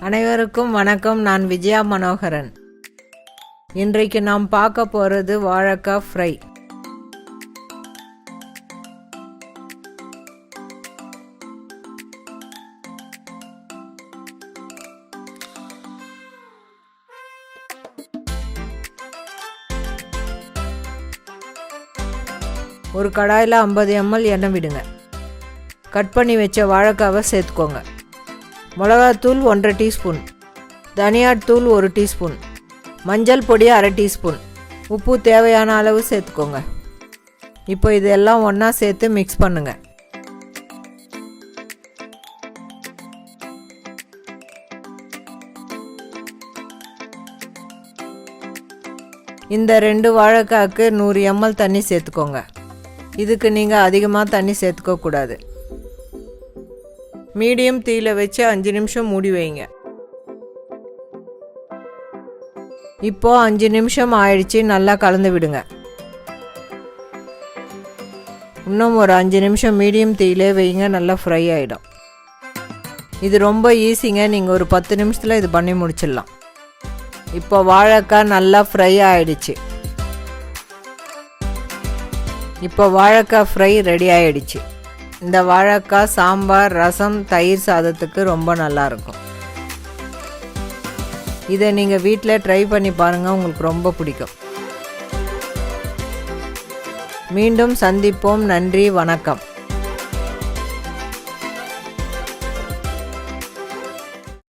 அனைவருக்கும் வணக்கம். நான் விஜயா மனோகரன். இன்றைக்கு நாம் பார்க்க போகிறது வாழைக்காய் ஃப்ரை. ஒரு கடாயில் 50 ml எண்ணெய் விடுங்க. கட் பண்ணி வச்ச வாழைக்காவை சேர்த்துக்கோங்க. மிளகாத்தூள் 1/2 டீஸ்பூன், தனியாத்தூள் 1 டீஸ்பூன், மஞ்சள் பொடி 1/2 டீஸ்பூன், உப்பு தேவையான அளவு சேர்த்துக்கோங்க. இப்போ இதெல்லாம் ஒன்றா சேர்த்து மிக்ஸ் பண்ணுங்க. இந்த 2 வாழைக்காய்க்கு 100 ml தண்ணி சேர்த்துக்கோங்க. இதுக்கு நீங்கள் அதிகமாக தண்ணி சேர்த்துக்கக்கூடாது. மீடியம் தீயில் வச்சு 5 நிமிஷம் மூடி வைங்க. இப்போ 5 நிமிஷம் ஆயிடுச்சு. நல்லா கலந்து விடுங்க. இன்னும் ஒரு 5 நிமிஷம் மீடியம் தீயிலே வைங்க. நல்லா ஃப்ரை ஆகிடும். இது ரொம்ப ஈஸிங்க. நீங்கள் ஒரு 10 நிமிஷத்தில் இது பண்ணி முடிச்சிடலாம். இப்போ வாழைக்காய் நல்லா ஃப்ரை ஆகிடுச்சு. இப்போ வாழைக்காய் ஃப்ரை ரெடி ஆகிடுச்சு. இந்த வாழைக்காய் சாம்பார், ரசம், தயிர் சாதத்துக்கு ரொம்ப நல்லாயிருக்கும். இதை நீங்கள் வீட்டில் ட்ரை பண்ணி பாருங்கள். உங்களுக்கு ரொம்ப பிடிக்கும். மீண்டும் சந்திப்போம். நன்றி, வணக்கம்.